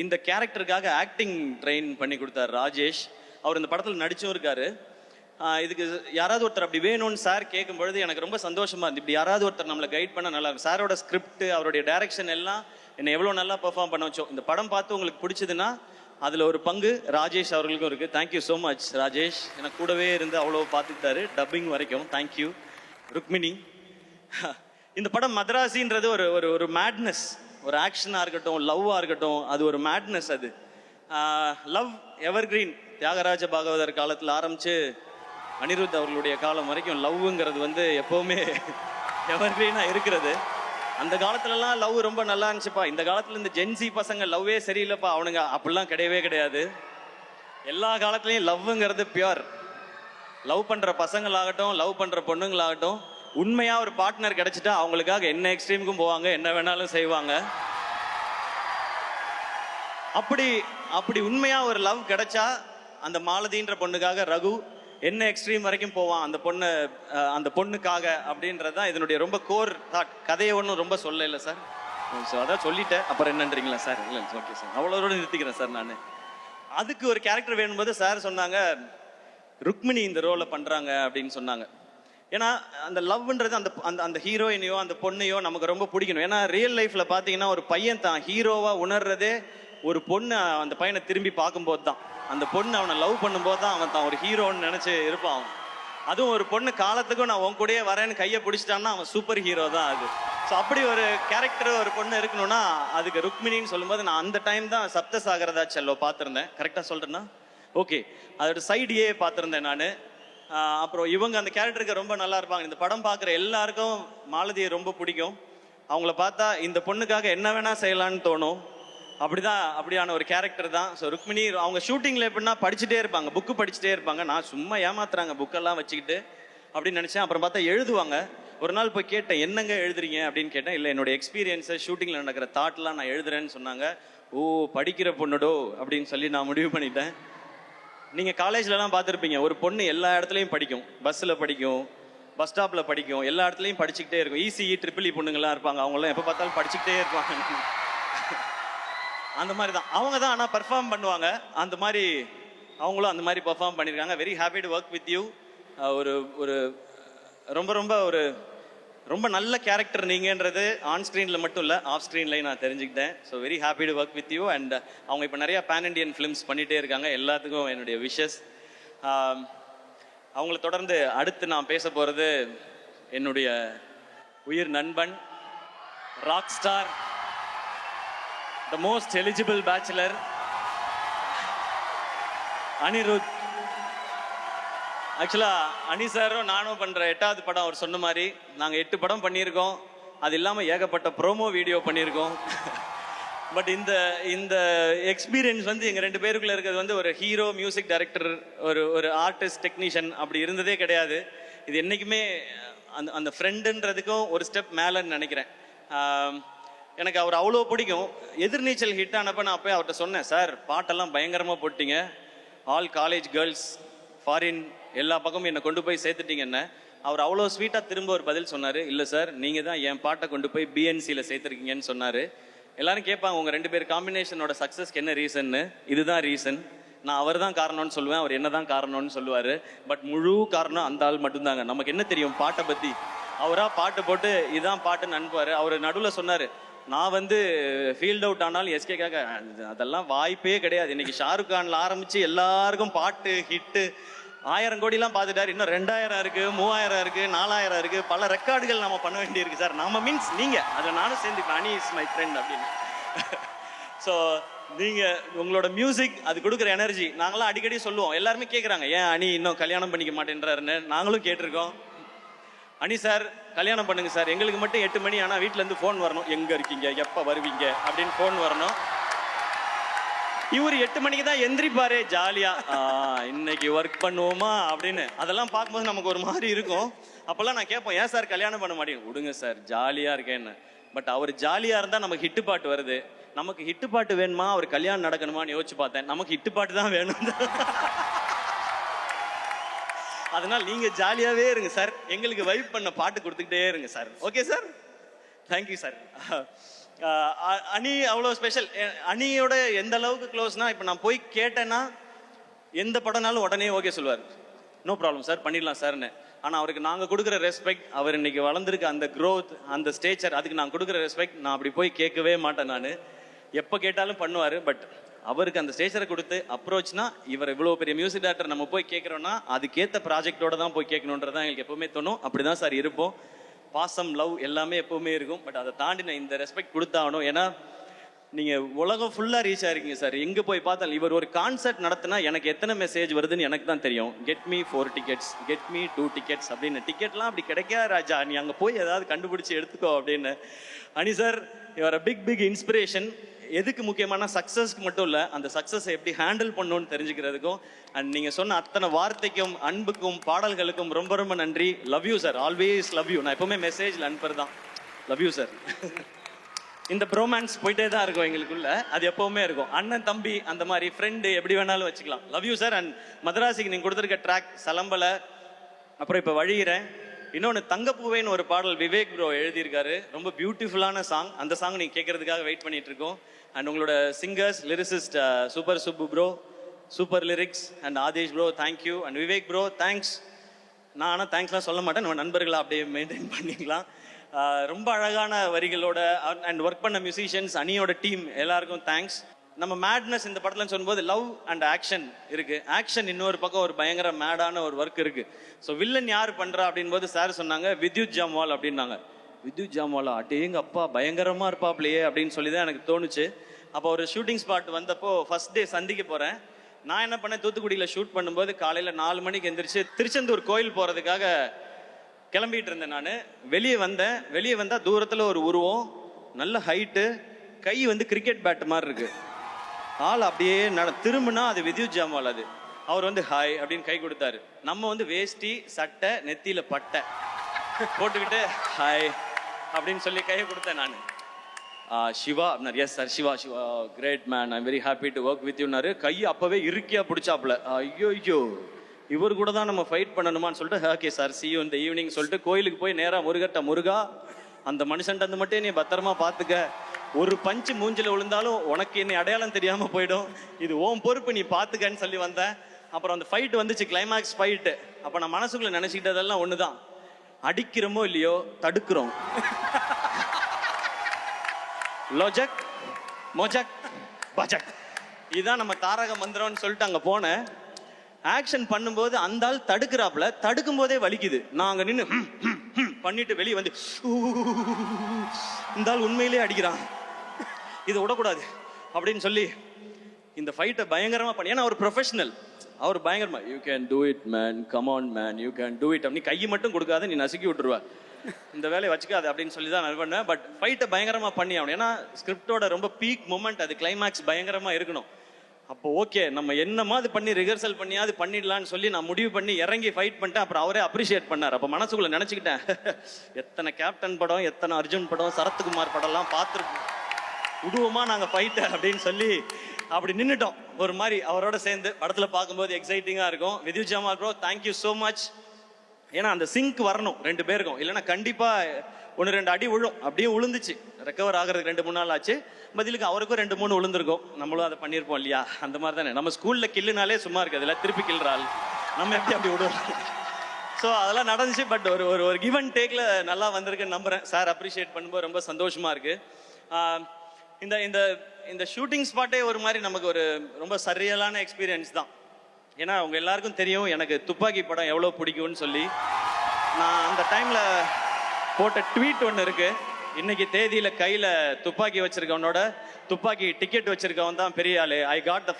இந்த கேரக்டருக்காக ஆக்டிங் ட்ரெயின் பண்ணி கொடுத்தார் ராஜேஷ். அவர் இந்த படத்தில் நடிச்சும் இருக்காரு. இதுக்கு யாராவது ஒருத்தர் அப்படி வேணும்னு சார் கேட்கும்பொழுது எனக்கு ரொம்ப சந்தோஷமா இருந்து. இப்படி யாராவது ஒருத்தர் நம்மளை கைட் பண்ண நல்லா இருக்கும். சாரோட ஸ்கிரிப்ட், அவருடைய டைரக்ஷன் எல்லாம் என்னை எவ்வளோ நல்லா பெர்ஃபார்ம் பண்ண வச்சோம். இந்த படம் பார்த்து உங்களுக்கு பிடிச்சதுன்னா அதில் ஒரு பங்கு ராஜேஷ் அவர்களுக்கும் இருக்குது. தேங்க்யூ ஸோ மச் ராஜேஷ், எனக்கு கூடவே இருந்து அவ்வளோ பார்த்துக்கிட்டாரு டப்பிங் வரைக்கும். தேங்க்யூ. ருக்மிணி, இந்த படம் மதராசின்றது ஒரு ஒரு ஒரு மேட்னஸ், ஒரு ஆக்ஷனாக இருக்கட்டும், லவ்வாக இருக்கட்டும், அது ஒரு மேட்னஸ். அது லவ் எவர்கிரீன். தியாகராஜ பாகவதர் காலத்தில் ஆரம்பித்து அனிருத் அவர்களுடைய காலம் வரைக்கும் லவ்ங்கிறது வந்து எப்போவுமே எவர்கிரீனாக இருக்கிறது. அந்த காலத்துலலாம் லவ் ரொம்ப நல்லா இருந்துச்சுப்பா. இந்த காலத்தில் இந்த ஜென்சி பசங்க லவ்வே சரியில்லைப்பா அவனுங்க, அப்படிலாம் கிடையவே கிடையாது. எல்லா காலத்துலேயும் லவ்ங்கிறது பியூர். லவ் பண்ணுற பசங்களாகட்டும், லவ் பண்ணுற பொண்ணுங்களாகட்டும், உண்மையாக ஒரு பார்ட்னர் கிடைச்சிட்டா அவங்களுக்காக என்ன எக்ஸ்ட்ரீமுக்கும் போவாங்க, என்ன வேணாலும் செய்வாங்க. அப்படி உண்மையாக ஒரு லவ் கிடைச்சா அந்த மாலதின்ற பொண்ணுக்காக ரகு என்ன எக்ஸ்ட்ரீம் வரைக்கும் போவான் அந்த பொண்ணுக்காக அப்படின்றது தான் இதனுடைய ரொம்ப கோர் தாட். கதையை ஒன்றும் ரொம்ப சொல்ல இல்லை சார். ஸோ அதான் சொல்லிட்டேன், அப்புறம் என்னன்றீங்களா சார்? இல்லை ஓகே சார், அவ்வளோதோடு நிறுத்திக்கிறேன் சார். நான் அதுக்கு ஒரு கேரக்டர் வேணும்போது சார் சொன்னாங்க ருக்மிணி இந்த ரோலை பண்ணுறாங்க அப்படின்னு சொன்னாங்க. ஏன்னா அந்த லவ்ன்றது அந்த அந்த ஹீரோயினையோ அந்த பொண்ணையோ நமக்கு ரொம்ப பிடிக்கணும். ஏன்னா ரியல் லைஃப்பில் பார்த்தீங்கன்னா ஒரு பையன் தான் ஹீரோவாக உணர்றதே ஒரு பொண்ணு அந்த பையனை திரும்பி பார்க்கும்போது தான். அந்த பொண்ணு அவனை லவ் பண்ணும்போது தான் அவன் தான் ஒரு ஹீரோன்னு நினச்சி இருப்பான் அவன். அதுவும் ஒரு பொண்ணு காலத்துக்கும் நான் உன் கூடயே வரேன்னு கையை பிடிச்சிட்டான்னா அவன் சூப்பர் ஹீரோ தான் அது. ஸோ அப்படி ஒரு கேரக்டர் ஒரு பொண்ணு இருக்கணும்னா அதுக்கு ருக்மிணின்னு சொல்லும்போது நான் அந்த டைம் தான் சப்தசாகரதா செல்லோ பார்த்துருந்தேன். கரெக்டாக சொல்கிறேன்னா ஓகே, அதோட சைடு ஏ பார்த்துருந்தேன் நான். அப்புறம் இவங்க அந்த கேரக்டருக்கு ரொம்ப நல்லா இருப்பாங்க. இந்த படம் பார்க்குற எல்லாருக்கும் மாலதியை ரொம்ப பிடிக்கும். அவங்கள பார்த்தா இந்த பொண்ணுக்காக என்ன வேணா செய்யலான்னு தோணும். அப்படியான ஒரு கேரக்டர் தான். ஸோ ருக்மிணி அவங்க ஷூட்டிங்கில் எப்படின்னா படிச்சுட்டே இருப்பாங்க, புக்கு படிச்சுட்டே இருப்பாங்க. நான் சும்மா ஏமாத்துறாங்க புக்கெல்லாம் வச்சுக்கிட்டு அப்படின்னு நினச்சேன். அப்புறம் பார்த்தா எழுதுவாங்க. ஒரு நாள் போய் கேட்டேன், என்னங்க எழுதுறீங்க அப்படின்னு கேட்டேன். இல்லை, என்னோட எக்ஸ்பீரியன்ஸை ஷூட்டிங்கில் நடக்கிற தாட்லாம் நான் எழுதுறேன்னு சொன்னாங்க. ஓ, படிக்கிற பொண்ணுடோ அப்படின்னு சொல்லி நான் முடிவு பண்ணிட்டேன். நீங்கள் காலேஜ்லலாம் பார்த்துருப்பீங்க, ஒரு பொண்ணு எல்லா இடத்துலையும் படிக்கும். பஸ்ஸில் படிக்கும், பஸ் ஸ்டாப்பில் படிக்கும், எல்லா இடத்துலையும் படிச்சுக்கிட்டே இருக்கும். இசிஇ ட்ரிபிள் பொண்ணுங்கள்லாம் இருப்பாங்க, அவங்களாம் எப்போ பார்த்தாலும் படிச்சுக்கிட்டே இருப்பாங்க. அந்த மாதிரி தான் அவங்க தான். ஆனால் பெர்ஃபார்ம் பண்ணுவாங்க. அந்த மாதிரி அவங்களும் அந்த மாதிரி பெர்ஃபார்ம் பண்ணியிருக்காங்க. Very happy to work with you. ஒரு ஒரு ரொம்ப ரொம்ப ஒரு ரொம்ப நல்ல கேரக்டர் நீங்கன்றது ஆன் ஸ்க்ரீனில் மட்டும் இல்லை, ஆஃப் ஸ்க்ரீன்லையும் நான் தெரிஞ்சுக்கிட்டேன். So very happy to work with you. And அவங்க இப்போ நிறையா பேன் இண்டியன் ஃபிலிம்ஸ் பண்ணிகிட்டே இருக்காங்க. எல்லாத்துக்கும் என்னுடைய விஷஸ். அவங்கள தொடர்ந்து அடுத்து நான் பேச போகிறது என்னுடைய உயிர் நண்பன், rock star, the most eligible bachelor, Anirudh. ஆக்சுவலாக அனி சாரும் நானும் பண்ணுற 8வது படம் அவர் சொன்ன மாதிரி நாங்கள் 8 படம் பண்ணியிருக்கோம். அது இல்லாமல் ஏகப்பட்ட ப்ரோமோ வீடியோ பண்ணியிருக்கோம். பட் இந்த இந்த எக்ஸ்பீரியன்ஸ் வந்து எங்கள் 2 பேருக்குள்ளே இருக்கிறது வந்து ஒரு ஹீரோ, மியூசிக் டைரக்டர், ஒரு ஆர்டிஸ்ட், டெக்னீஷியன் அப்படி இருந்ததே கிடையாது. இது என்றைக்குமே அந்த ஃப்ரெண்டுன்றதுக்கும் ஒரு ஸ்டெப் மேலேன்னு நினைக்கிறேன். எனக்கு அவர் அவ்வளோ பிடிக்கும். எதிர்நீச்சல் ஹிட் ஆனப்போ நான் அப்போ அவர்கிட்ட சொன்னேன், சார் பாட்டெல்லாம் பயங்கரமாக போட்டிங்க, ஆல் காலேஜ் கேர்ள்ஸ், ஃபாரின் எல்லா பக்கமும் என்னை கொண்டு போய் சேர்த்துட்டீங்க என்ன. அவர் அவ்வளோ ஸ்வீட்டாக திரும்ப ஒரு பதில் சொன்னார், இல்லை சார் நீங்கள் தான் என் பாட்டை கொண்டு போய் பிஎன்சியில் சேர்த்துருக்கீங்கன்னு சொன்னார். எல்லாரும் கேட்பாங்க, உங்கள் 2 பேர் காம்பினேஷனோட சக்ஸஸ்க்கு என்ன ரீசன்னு. இதுதான் ரீசன். நான் அவர் தான் காரணம்னு சொல்லுவேன், அவர் என்ன தான் காரணம்னு சொல்லுவார். பட் முழு காரணம் அந்த ஆள் மட்டும்தாங்க. நமக்கு என்ன தெரியும் பாட்டை பற்றி? அவராக பாட்டு போட்டு இதான் பாட்டுன்னு அனுப்புவார். அவர் நடுவில் சொன்னார், நான் வந்து ஃபீல்ட் அவுட் ஆனாலும் எஸ்கேக்காக அதெல்லாம் வாய்ப்பே கிடையாது. இன்னைக்கு ஷாருக் கான்ல ஆரம்பிச்சு எல்லாருக்கும் பாட்டு ஹிட்டு 1000 கோடிலாம் பார்த்துட்டாரு. இன்னும் 2000 இருக்கு, 3000 இருக்கு, 4000 இருக்கு. பல ரெக்கார்டுகள் நம்ம பண்ண வேண்டியிருக்கு சார். நம்ம மீன்ஸ் நீங்கள் அதில் நானும் சேர்ந்துப்பேன். அனி இஸ் மை ஃப்ரெண்ட் அப்படின்னு. ஸோ நீங்கள் உங்களோட மியூசிக் அது கொடுக்குற எனர்ஜி நாங்களாம் அடிக்கடி சொல்லுவோம். எல்லாருமே கேட்குறாங்க, ஏன் அனி இன்னும் கல்யாணம் பண்ணிக்க மாட்டேன்றாருன்னு. நாங்களும் கேட்டிருக்கோம். அனி சார் கல்யாணம் பண்ணுங்க சார், எங்களுக்கு மட்டும் 8 மணி ஆனால் வீட்டிலேருந்து ஃபோன் வரணும், எங்கே இருக்கீங்க, எப்போ வருவீங்க அப்படின்னு ஃபோன் வரணும். இவர் 8 மணிக்கு தான் எந்திரிப்பாரு ஜாலியா, இன்னைக்கு ஒர்க் பண்ணுவோமா அப்படின்னு. அதெல்லாம் பார்க்கும்போது நமக்கு ஒரு மாதிரி இருக்கும். அப்போல்லாம் நான் கேட்போம், ஏன் சார் கல்யாணம் பண்ண மாட்டேங்க? விடுங்க சார் ஜாலியாக இருக்கேன்னு. பட் அவர் ஜாலியாக இருந்தால் நமக்கு ஹிட்டு பாட்டு வருது. நமக்கு ஹிட்டு பாட்டு வேணுமா, அவர் கல்யாணம் நடக்கணுமான்னு யோசிச்சு பார்த்தேன். நமக்கு ஹிட்டு பாட்டு தான் வேணும். அதனால் நீங்கள் ஜாலியாகவே இருங்க சார், எங்களுக்கு வைப் பண்ண பாட்டு கொடுத்துக்கிட்டே இருங்க sir. Okay sir, thank you sir. அனி அவ்வளோ ஸ்பெஷல். அனியோட எந்த அளவுக்கு க்ளோஸ்னா, இப்போ நான் போய் கேட்டேன்னா எந்த படம்னாலும் உடனே ஓகே சொல்லுவார், நோ ப்ராப்ளம் சார் பண்ணிடலாம் சார்னு. ஆனால் அவருக்கு நாங்கள் கொடுக்குற ரெஸ்பெக்ட், அவர் இன்னைக்கு வளர்ந்துருக்க அந்த க்ரோத், அந்த ஸ்டேச்சர், அதுக்கு நான் கொடுக்குற ரெஸ்பெக்ட் நான் அப்படி போய் கேட்கவே மாட்டேன். நான் எப்போ கேட்டாலும் பண்ணுவார். பட் அவருக்கு அந்த ஸ்டேச்சரை கொடுத்து அப்ரோச்னா, இவர் இவ்வளோ பெரிய மியூசிக் டைரக்டர் நம்ம போய் கேட்குறோன்னா அதுக்கேற்ற ப்ராஜெக்டோட தான் போய் கேட்கணுன்றதான் எங்களுக்கு எப்போவுமே தோணும். அப்படி தான் சார் இருப்போம். பாசம், லவ் எல்லாமே எப்போவுமே இருக்கும். பட் அதை தாண்டி நான் இந்த ரெஸ்பெக்ட் கொடுத்தாகணும். ஏன்னா நீங்கள் உலகம் ஃபுல்லாக ரீச் ஆகிருக்கீங்க சார். எங்கே போய் பார்த்தாலும் இவர் ஒரு கான்சர்ட் நடத்தினா எனக்கு எத்தனை மெசேஜ் வருதுன்னு எனக்கு தான் தெரியும். Get me 4 tickets, get me 2 tickets அப்படின்னு. டிக்கெட்லாம் அப்படி கிடைக்காது ராஜா, நீ அங்கே போய் ஏதாவது கண்டுபிடிச்சி எடுத்துக்கோ அப்படின்னு. Any sir your a big inspiration. எதுக்கு முக்கியமான சக்ஸஸ்க்கு மட்டும் இல்லை, அந்த சக்ஸஸை எப்படி ஹேண்டில் பண்ணணும்னு தெரிஞ்சுக்கிறதுக்கும். அண்ட் நீங்கள் சொன்ன அத்தனை வார்த்தைக்கும், அன்புக்கும், பாடல்களுக்கும் ரொம்ப ரொம்ப நன்றி. Love you sir, always love you. நான் எப்போவுமே மெசேஜில் அனுப்புறது தான் லவ் யூ சார். இந்த ப்ரோமான்ஸ் போயிட்டே தான் இருக்கும் எங்களுக்குள்ள, அது எப்போவுமே இருக்கும். அண்ணன் தம்பி அந்த மாதிரி ஃப்ரெண்டு எப்படி வேணாலும் வச்சுக்கலாம். Love you sir. அண்ட் மதராசிக்கு நீங்கள் கொடுத்துருக்க ட்ராக் சலம்பலை, அப்புறம் இப்போ வழிகிறேன். இன்னொன்று தங்கப்பூவேன்னு ஒரு பாடல் விவேக் ப்ரோ எழுதியிருக்காரு, ரொம்ப பியூட்டிஃபுல்லான சாங். அந்த சாங் நீங்கள் கேட்கறதுக்காக வெயிட் பண்ணிட்டு இருக்கோம். அண்ட் உங்களோட singers, lyricist super Subbu bro, super lyrics. And Aadesh bro thank you. And Vivek bro thanks. நான் ஆனால் தேங்க்ஸ்லாம் சொல்ல மாட்டேன், நம்ம நண்பர்களை அப்படியே மெயின்டைன் பண்ணிக்கலாம். ரொம்ப அழகான வரிகளோட அண்ட் ஒர்க் பண்ண மியூசிஷியன்ஸ், அனியோட டீம் எல்லாருக்கும் தேங்க்ஸ். நம்ம மேட்னஸ் இந்த படத்தில் சொல்லும்போது லவ் அண்ட் ஆக்ஷன் இருக்கு. ஆக்ஷன் இன்னொரு பக்கம் ஒரு பயங்கர மேடான ஒரு ஒர்க் இருக்கு. ஸோ வில்லன் யார் பண்றா அப்படின் போது சார் சொன்னாங்க வித்யுத் ஜாம்வால் அப்படின்னாங்க. வித்யுத் ஜாம்வாலா, அட்டேங்க அப்பா பயங்கரமா இருப்பாப்லையே அப்படின்னு சொல்லி தான் எனக்கு தோணுச்சு. அப்போ ஒரு ஷூட்டிங் ஸ்பாட் வந்தப்போ ஃபர்ஸ்ட் டே சந்திக்க போறேன். நான் என்ன பண்ணேன், தூத்துக்குடியில் ஷூட் பண்ணும்போது காலையில் 4 மணிக்கு எந்திரிச்சு திருச்செந்தூர் கோயில் போகிறதுக்காக கிளம்பிட்டு இருந்தேன். நான் வெளியே வந்தால் தூரத்தில் ஒரு உருவம், நல்ல ஹைட்டு, கை வந்து கிரிக்கெட் பேட் மாதிரி இருக்கு. ஆள் அப்படியே திரும்பினா அது வித்யுத் ஜாமால். அது அவர் வந்து ஹாய் அப்படின்னு கை கொடுத்தாரு. நம்ம வந்து வேஷ்டி சட்டை நெத்தியில பட்டை போட்டுக்கிட்டு ஹாய் அப்படின்னு சொல்லி கையை கொடுத்தேன். நான் சிவா அப்படின்னாரு. Yes sir, Siva Siva great man, I'm very happy to work with யூனாரு. கையை அப்பவே இறுக்கியா பிடிச்சாப்புல. ஐயோ இவர் கூட தான் நம்ம ஃபைட் பண்ணணுமான்னு சொல்லிட்டு ஓகே சார் சி யூ இந்த ஈவினிங் சொல்லிட்டு கோயிலுக்கு போய் நேராக முருகா அந்த மனுஷன்ட்டு மட்டும் நீ பத்திரமா பார்த்துக்க, ஒரு பஞ்சு மூஞ்சில் விழுந்தாலும் உனக்கு என்னை அடையாளம் தெரியாமல் போயிடும், இது ஓம் பொறுப்பு, நீ பார்த்துக்கன்னு சொல்லி வந்தேன். அப்புறம் அந்த ஃபைட் வந்துச்சு, கிளைமேக்ஸ் ஃபைட்டு. அப்போ நான் மனசுக்குள்ள நினச்சிக்கிட்டதெல்லாம் ஒன்று தான், அடிக்கிறோமோ இல்லையோ தடுக்கிறோம். லோஜக் மோஜக் பஜக், இதுதான் நம்ம தாரக மந்திரம்னு சொல்லிட்டு அங்கே போனேன். ஆக்ஷன் பண்ணும்போது அந்த ஆள் தடுக்கிறாப்புல, தடுக்கும் போதே வலிக்குது. நான் அங்கே நின்று பண்ணிட்டு வெளியே வந்து இந்த ஆள் உண்மையிலே அடிக்கிறான், இதை விடக்கூடாது அப்படின்னு சொல்லி இந்த ஃபைட்டை பயங்கரமாக பண்ணி, ஏன்னா அவர் ப்ரொஃபஷனல், அவர் பயங்கரமா you can do it man, come on man, you can do it. நீ கையை மட்டும் கொடுக்காத, நீ நசுக்கி விட்டுருவ, இந்த வேலையை வச்சுக்காது அப்படின்னு சொல்லி தான் நான் பண்ணேன். பட் ஃபைட்டை பயங்கரமாக பண்ணி ஆகணும், ஏன்னா ஸ்கிரிப்டோட ரொம்ப பீக் மூமெண்ட் அது, கிளைமேக்ஸ் பயங்கரமாக இருக்கணும். அப்போ ஓகே நம்ம என்னமாவது பண்ணி ரிஹர்சல் பண்ணியாவது பண்ணிடலான்னு சொல்லி நான் முடிவு பண்ணி இறங்கி ஃபைட் பண்ணிட்டேன். அப்புறம் அவரே அப்ரிஷியேட் பண்ணார். அப்போ மனசுக்குள்ள நினச்சிக்கிட்டேன், எத்தனை கேப்டன் படம், எத்தனை அர்ஜுன் படம், சரத்குமார் படம்லாம் பார்த்துருக்கோம், உடுவோமா நாங்கள் ஃபைட்டை அப்படின்னு சொல்லி அப்படி நின்றுட்டோம். ஒரு மாதிரி அவரோட சேர்ந்து படத்தில் பார்க்கும்போது எக்ஸைட்டிங்காக இருக்கும். Vidyut Jamal bro thank you so much. ஏன்னா அந்த சிங்க் வரணும் 2 பேருக்கும், இல்லைன்னா கண்டிப்பாக 1-2 அடி விழும். அப்படியே விழுந்துச்சு, ரெக்கவர் ஆகிறதுக்கு 2-3 நாள் ஆச்சு. பதிலுக்கு அவருக்கும் 2-3 விழுந்திருக்கும், நம்மளும் அதை பண்ணியிருப்போம் இல்லையா? அந்த மாதிரி தானே நம்ம ஸ்கூலில் கில்லுனாலே சும்மா இருக்காது, இல்லை திருப்பி கில்றாள், நம்ம எப்படி அப்படி விடுவோம். ஸோ அதெல்லாம் நடந்துச்சு. பட் ஒரு ஒரு கிவ் அண்ட் டேக்கில் நல்லா வந்திருக்குன்னு நம்புகிறேன். சார் அப்ரிஷியேட் பண்ணும்போது ரொம்ப சந்தோஷமாக இருக்குது. இந்த இந்த இந்த ஷூட்டிங் ஸ்பாட்டே ஒரு மாதிரி நமக்கு ஒரு ரொம்ப சரியலான எக்ஸ்பீரியன்ஸ் தான். ஏன்னா அவங்க எல்லாருக்கும் தெரியும் எனக்கு துப்பாக்கி படம் எவ்வளோ பிடிக்கும்னு சொல்லி. நான் அந்த டைமில் போட்ட ட்வீட் ஒன்று இருக்குது, இன்னைக்கு தேதியில் கையில் துப்பாக்கி வச்சிருக்கவனோட துப்பாக்கி டிக்கெட் வச்சிருக்கவன் தான் பெரிய ஆளு, I got the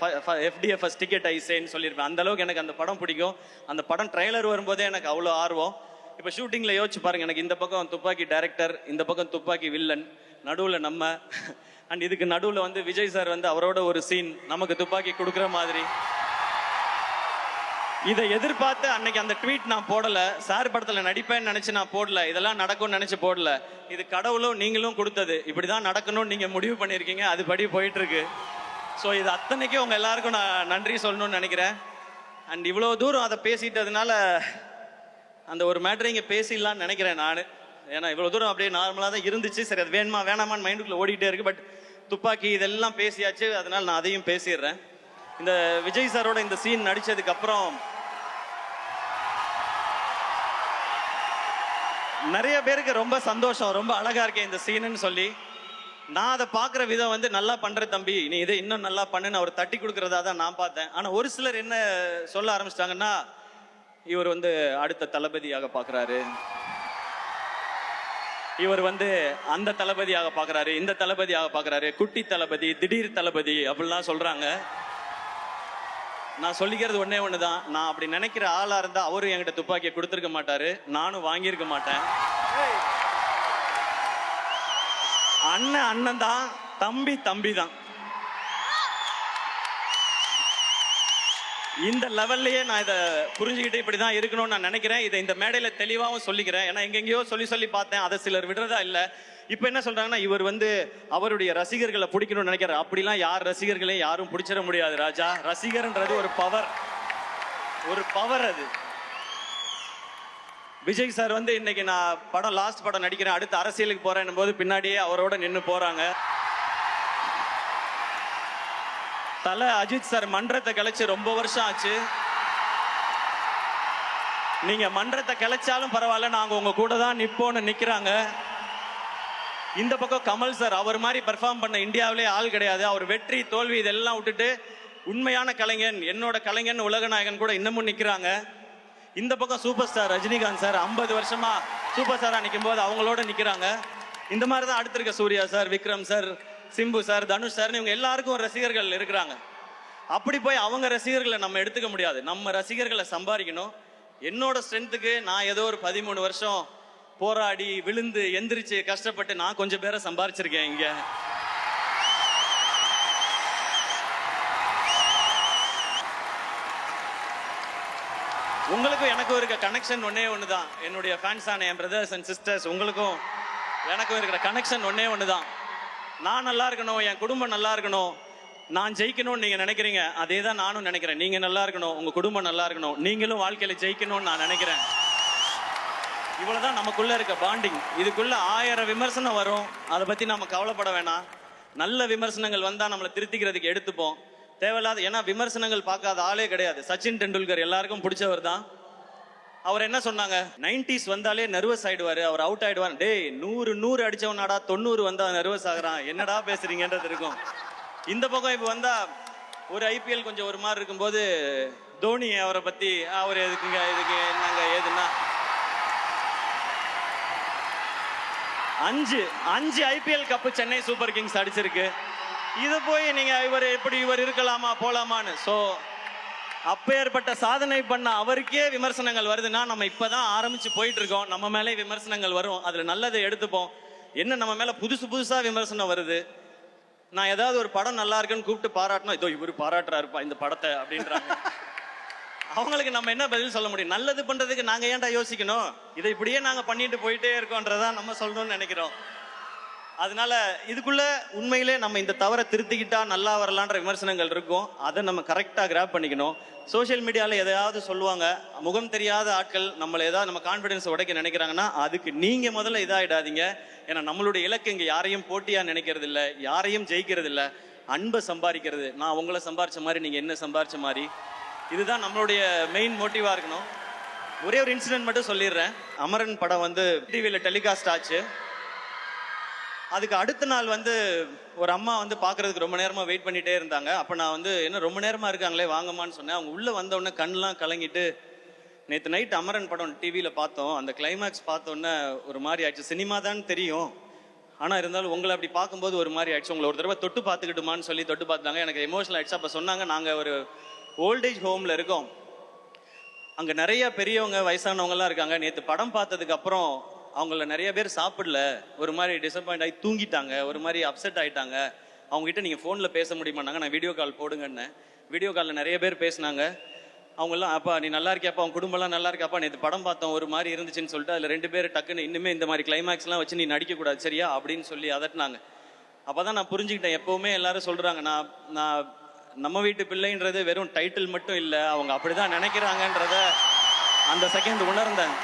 FDFS ticket ஐசேன்னு சொல்லியிருப்பேன். அந்த அளவுக்கு எனக்கு அந்த படம் பிடிக்கும். அந்த படம் ட்ரெய்லர் வரும்போதே எனக்கு அவ்வளோ ஆர்வம். இப்போ ஷூட்டிங்கில் யோசிச்சு பாருங்க, எனக்கு இந்த பக்கம் துப்பாக்கி டைரக்டர், இந்த பக்கம் துப்பாக்கி வில்லன், நடுவில் நம்ம, அண்ட் இதுக்கு நடுவில் வந்து விஜய் சார் வந்து அவரோட ஒரு சீன் நமக்கு துப்பாக்கி கொடுக்குற மாதிரி. இதை எதிர்பார்த்து அன்னைக்கு அந்த ட்வீட் நான் போடல, சார் படத்தில் நடிப்பேன்னு நினைச்சு நான் போடல, இதெல்லாம் நடக்கும்னு நினைச்சு போடல. இது கடவுளும் நீங்களும் கொடுத்தது, இப்படிதான் நடக்கணும்னு நீங்க முடிவு பண்ணியிருக்கீங்க, அதுபடி போயிட்டு இருக்கு. ஸோ இது அத்தனைக்கும் உங்க எல்லாருக்கும் நான் நன்றி சொல்லணும்னு நினைக்கிறேன். அண்ட் இவ்வளோ தூரம் அதை பேசிட்டதுனால அந்த ஒரு மேட்டரை இங்கே பேசிடலான்னு நினைக்கிறேன் நான். ஏன்னா இவ்வளோ தூரம் அப்படியே நார்மலாக தான் இருந்துச்சு. சரி அது வேணுமா வேணாமான்னு மைண்டுக்குள்ளே ஓடிட்டே இருக்கு. பட் துப்பாக்கி இதெல்லாம் பேசியாச்சு, அதனால நான் அதையும் பேசிடுறேன். இந்த விஜய் சாரோட இந்த சீன் நடிச்சதுக்கு அப்புறம் நிறைய பேருக்கு ரொம்ப சந்தோஷம், ரொம்ப அழகா இருக்கேன் இந்த சீனுன்னு சொல்லி. நான் அதை பார்க்குற விதம் வந்து நல்லா பண்ற தம்பி, நீ இதை இன்னும் நல்லா பண்ணுன்னு அவர் தட்டி கொடுக்கறதா தான் நான் பார்த்தேன். ஆனால் ஒரு சிலர் என்ன சொல்ல ஆரம்பிச்சிட்டாங்கன்னா, இவர் வந்து அடுத்த தளபதியாக பார்க்குறாரு, இவர் வந்து அந்த தளபதியாக பார்க்குறாரு, இந்த தளபதியாக பார்க்குறாரு, குட்டி தளபதி, திடீர் தளபதி அப்படிலாம் சொல்றாங்க. நான் சொல்லிக்கிறது ஒன்னே ஒன்று தான், நான் அப்படி நினைக்கிற ஆளாக இருந்தால் அவரும் என்கிட்ட துப்பாக்கியை கொடுத்துருக்க மாட்டாரு, நானும் வாங்கியிருக்க மாட்டேன். அண்ணன் அண்ணன் தான், தம்பி தம்பி தான். இந்த லெவல்லையே நான் இதை புரிஞ்சுக்கிட்டு இப்படி தான் இருக்கணும்னு நான் நினைக்கிறேன். இதை இந்த மேடையில் தெளிவாகவும் சொல்லிக்கிறேன். ஏன்னா எங்கெங்கேயோ சொல்லி பார்த்தேன், அதை சிலர் விடுறதா இல்லை. இப்போ என்ன சொல்றாங்கன்னா, இவர் வந்து அவருடைய ரசிகர்களை பிடிக்கணும்னு நினைக்கிறார். அப்படிலாம் யார் ரசிகர்களையும் யாரும் பிடிச்சிட முடியாது ராஜா. ரசிகர்ன்றது ஒரு பவர், ஒரு பவர் அது. விஜய் சார் வந்து இன்னைக்கு நான் படம் லாஸ்ட் படம் நடிக்கிறேன், அடுத்து அரசியலுக்கு போறேன் போது பின்னாடியே அவரோட நின்று போறாங்க. தல அஜித் சார் மன்றத்தை கலைச்சு ரொம்ப வருஷம் ஆச்சு. நீங்க மன்றத்தை கலைச்சாலும் பரவாயில்ல, நாங்க உங்க கூட தான் நிப்போன்னு நிக்கிறாங்க. இந்த பக்கம் கமல் சார், அவர் மாதிரி பெர்ஃபார்ம் பண்ண இந்தியாவிலே ஆள் கிடையாது. அவர் வெற்றி தோல்வி இதெல்லாம் விட்டுட்டு உண்மையான கலைஞன், என்னோட கலைஞன், உலகநாயகன் கூட இன்னமும் நிக்கிறாங்க. இந்த பக்கம் சூப்பர் ஸ்டார் ரஜினிகாந்த் சார் 50 வருஷமா சூப்பர் ஸ்டாரா நிற்கும் போது அவங்களோட நிக்கிறாங்க. இந்த மாதிரி தான் அடுத்திருக்க Suriya sir, Vikram sir, Simbu sir, Dhanush sir, இவங்க எல்லாருக்கும் ரசிகர்கள் இருக்கிறாங்க. அப்படி போய் அவங்க ரசிகர்களை நம்ம எடுத்துக்க முடியாது. நம்ம ரசிகர்களை சம்பாதிக்கணும். என்னோட ஸ்ட்ரென்த்துக்கு நான் ஏதோ ஒரு 13 வருஷம் போராடி விழுந்து எந்திரிச்சு கஷ்டப்பட்டு நான் கொஞ்சம் பேரை சம்பாரிச்சிருக்கேன் இங்க. உங்களுக்கும் எனக்கும் இருக்க கனெக்ஷன் ஒன்னே ஒண்ணுதான். என்னுடைய ஃபேன்ஸான என் பிரதர்ஸ் அண்ட் சிஸ்டர்ஸ், உங்களுக்கும் எனக்கும் இருக்கிற கனெக்ஷன் ஒன்னே ஒண்ணுதான். நான் நல்லா இருக்கணும், என் குடும்பம் நல்லா இருக்கணும், நான் ஜெயிக்கணும்னு நீங்க நினைக்கிறீங்க, அதே தான் நானும் நினைக்கிறேன். நீங்க நல்லா இருக்கணும், உங்க குடும்பம் நல்லா இருக்கணும், நீங்களும் வாழ்க்கையில ஜெயிக்கணும்னு நான் நினைக்கிறேன். இவ்வளவுதான் நமக்குள்ள இருக்க பாண்டிங். இதுக்குள்ள 1000 விமர்சனம் வரும், அதை பத்தி நம்ம கவலைப்பட வேணாம். நல்ல விமர்சனங்கள் வந்தா நம்மளை திருத்திக்கிறதுக்கு எடுத்துப்போம். தேவையில்லாத, ஏன்னா விமர்சனங்கள் பார்க்காத ஆளே கிடையாது. சச்சின் டெண்டுல்கர் எல்லாருக்கும் பிடிச்சவர் தான். அவர் என்ன சொன்னாங்க, 90s வந்தாலே நர்வஸ் ஆயிடுவாரு, அவர் அவுட் ஆயிடுவார். டேய் 100 அடிச்சவனாடா 90 வந்தா நர்வஸ் ஆகுறான், என்னடா பேசுறீங்கன்றது இருக்கும். இந்த பக்கம் இப்ப வந்தா ஒரு ஐபிஎல் கொஞ்சம் ஒரு மாதிரி இருக்கும்போது தோனி அவரை பத்தி அவர் எதுக்குங்க இதுக்கு என்னங்க ஏதுன்னா 5 IPL cup Chennai super Kings அடிச்சிருக்கு. இது போய் நீங்க இவர் இருக்கலாமா போலாமான்னு. சோ அப்பேற்பட்ட சாதனை பண்ண அவருக்கே விமர்சனங்கள் வருதுன்னா நம்ம இப்பதான் ஆரம்பிச்சு போயிட்டு இருக்கோம். நம்ம மேலே விமர்சனங்கள் வரும், அதுல நல்லதை எடுத்துப்போம். என்ன நம்ம மேல புதுசா விமர்சனம் வருது. நான் ஏதாவது ஒரு படம் நல்லா இருக்குன்னு கூப்பிட்டு பாராட்டணும், இதோ இவரு பாராட்டுறாருப்பா இந்த படத்தை அப்படின்றாங்க. அவங்களுக்கு நம்ம என்ன பதில் சொல்ல முடியும்? நல்லது பண்றதுக்கு நாங்க ஏன்டா யோசிக்கணும், இதை இப்படியே நாங்க பண்ணிட்டு போயிட்டே இருக்கோன்றதான் நம்ம சொல்லணும்னு நினைக்கிறோம். அதனால இதுக்குள்ள உண்மையிலே நம்ம இந்த தவறை திருத்திக்கிட்டா நல்லா வரலான்ற விமர்சனங்கள் இருக்கும். அதை நம்ம கரெக்டா கிராப் பண்ணிக்கணும். சோசியல் மீடியால எதையாவது சொல்லுவாங்க, முகம் தெரியாத ஆட்கள் நம்மளை ஏதாவது நம்ம கான்பிடன்ஸ் உடைக்க நினைக்கிறாங்கன்னா அதுக்கு நீங்க முதல்ல இதாயிடாதீங்க. ஏன்னா நம்மளுடைய இலக்கு இங்க யாரையும் போட்டியா நினைக்கிறது இல்லை, யாரையும் ஜெயிக்கிறது இல்லை, அன்பை சம்பாதிக்கிறது. நான் உங்களை சம்பாரிச்ச மாதிரி நீங்க என்ன சம்பாரிச்ச மாதிரி, இதுதான் நம்மளுடைய மெயின் மோட்டிவா இருக்கணும். ஒரே ஒரு இன்சிடென்ட் மட்டும் சொல்லிடுறேன். அமரன் படம் வந்து டிவியில டெலிகாஸ்ட் ஆச்சு. அதுக்கு அடுத்த நாள் வந்து ஒரு அம்மா வந்து பார்க்கறதுக்கு ரொம்ப நேரமா வெயிட் பண்ணிட்டே இருந்தாங்க. அப்போ நான் வந்து என்ன ரொம்ப நேரமா இருக்காங்களே வாங்கம்மான்னு சொன்னேன். அவங்க உள்ள வந்த உடனே கண்ணெலாம் கலங்கிட்டு, நேற்று நைட் அமரன் படம் டிவியில் பார்த்தோம், அந்த கிளைமேக்ஸ் பார்த்தோன்னே ஒரு மாதிரி ஆயிடுச்சு. சினிமா தான் தெரியும், ஆனால் இருந்தாலும் உங்களை அப்படி பார்க்கும்போது ஒரு மாதிரி ஆயிடுச்சு, உங்களை ஒரு தடவை தொட்டு பார்த்துக்கிட்டுமான்னு சொல்லி தொட்டு பார்த்தாங்க. எனக்கு எமோஷனல் ஆயிடுச்சு. அப்போ சொன்னாங்க, நாங்கள் ஒரு ஓல்டேஜ் ஹோமில் இருக்கோம், அங்கே நிறைய பெரியவங்க வயசானவங்கலாம் இருக்காங்க. நேற்று படம் பார்த்ததுக்கு அப்புறம் அவங்கள நிறைய பேர் சாப்பிடல, ஒரு மாதிரி டிசப்பாயிண்ட் ஆகி தூங்கிட்டாங்க, ஒரு மாதிரி அப்செட் ஆயிட்டாங்க. அவங்ககிட்ட நீங்கள் ஃபோனில் பேச முடியுமான்னாங்க. நான் வீடியோ கால் போடுங்கன்னு வீடியோ காலில் நிறைய பேர் பேசினாங்க. அவங்கெல்லாம், அப்பா நீ நல்லா இருக்கியாப்பா, அவங்க குடும்பம்லாம் நல்லா இருக்காப்பா, நேற்று படம் பார்த்தோம் ஒரு மாதிரி இருந்துச்சுன்னு சொல்லிட்டு அதில் 2 பேர் டக்குன்னு இனிமேல் இந்த மாதிரி கிளைமேக்ஸ்லாம் வச்சு நீ நடிக்கக்கூடாது சரியா அப்படின்னு சொல்லி அதட்டினாங்க. அப்போ தான் நான் புரிஞ்சுக்கிட்டேன். எப்போவுமே எல்லாரும் சொல்கிறாங்க, நான் நம்ம வீட்டு பிள்ளைன்றது வெறும் டைட்டில் மட்டும் இல்லை, அவங்க அப்படிதான் நினைக்கிறாங்கன்றத அந்த செகண்ட் உணர்ந்தேன்.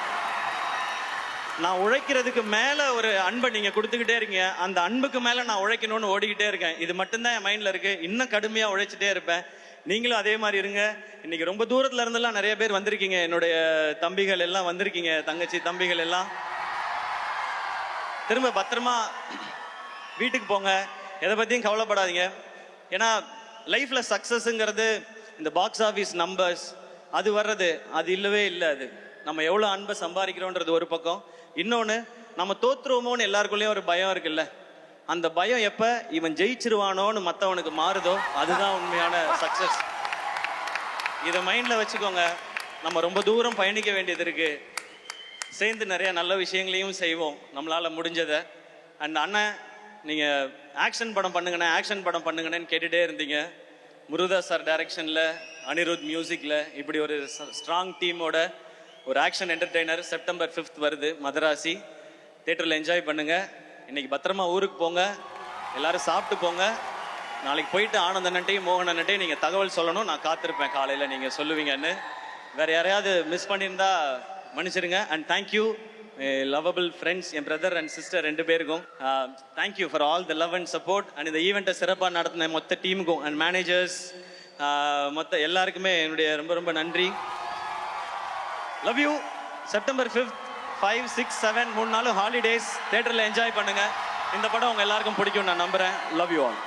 நான் உழைக்கிறதுக்கு மேல ஒரு அன்பை நீங்க கொடுத்துக்கிட்டே இருக்கீங்க, அந்த அன்புக்கு மேல நான் உழைக்கணும்னு ஓடிக்கிட்டே இருக்கேன். இது மட்டும்தான் என் மைண்ட்ல இருக்கு. இன்னும் கடுமையா உழைச்சிட்டே இருப்பேன். நீங்களும் அதே மாதிரி இருங்க. இன்னைக்கு ரொம்ப தூரத்துல இருந்தெல்லாம் நிறைய பேர் வந்திருக்கீங்க, என்னுடைய தம்பிகள் எல்லாம் வந்திருக்கீங்க, தங்கச்சி தம்பிகள் எல்லாம். திரும்ப பத்திரமா வீட்டுக்கு போங்க, எதை பத்தியும் கவலைப்படாதீங்க. ஏன்னா லைஃப்ல சக்சஸ்ங்கிறது இந்த பாக்ஸ் ஆஃபீஸ் நம்பர்ஸ் அது வர்றது அது இல்லவே இல்லை. அது நம்ம எவ்வளவு அன்பை சம்பாதிக்கிறோன்றது ஒரு பக்கம். இன்னொன்னு, நம்ம தோத்துருவோமோன்னு எல்லாருக்குள்ளேயும் ஒரு பயம் இருக்குல்ல, அந்த பயம் எப்ப இவன் ஜெயிச்சிருவானோன்னு மற்றவனுக்கு மாறுதோ அதுதான் உண்மையான சக்சஸ். இதை மைண்ட்ல வச்சுக்கோங்க. நம்ம ரொம்ப தூரம் பயணிக்க வேண்டியது இருக்கு, சேர்ந்து நிறைய நல்ல விஷயங்களையும் செய்வோம் நம்மளால முடிஞ்சதை. அண்ட் அண்ணன், நீங்க ஆக்ஷன் படம் பண்ணுங்கண்ணே, ஆக்ஷன் படம் பண்ணுங்கன்னு கேட்டுட்டே இருந்தீங்க. முருகதாஸ் சார் டைரக்ஷன்ல, அனிருத் மியூசிக்ல, இப்படி ஒரு ஸ்ட்ராங் டீமோட ஒரு ஆக்ஷன் என்டர்டெய்னர் செப்டம்பர் 5 வருது. மதராசி தியேட்டரில் என்ஜாய் பண்ணுங்க. இன்னைக்கு பத்திரமா ஊருக்கு போங்க, எல்லாரும் சாப்பிட்டு போங்க. நாளைக்கு போயிட்டு ஆனந்த் அண்ணன்ட்டையும் மோகன் அண்ணன்ட்டையும் நீங்கள் தகவல் சொல்லணும், நான் காத்திருப்பேன் காலையில் நீங்கள் சொல்லுவீங்கன்னு. வேற யாரையாவது மிஸ் பண்ணியிருந்தா மன்னிச்சிருங்க. And thank you lovable friends, N brother and sister 2 பேருக்கும் thank you for all the love and support. And இந்த ஈவெண்ட்டை சிறப்பாக நடத்தின மொத்த டீமுக்கும் அண்ட் மேனேஜர்ஸ் மொத்த எல்லாருக்குமே என்னுடைய ரொம்ப ரொம்ப நன்றி. Love you. செப்டம்பர் 5, 5, 6, 7 3 நாளும் ஹாலிடேஸ். தியேட்டரில் என்ஜாய் பண்ணுங்க. இந்த படம் உங்க எல்லாருக்கும் பிடிக்கும் நான் நம்புறேன். Love you all.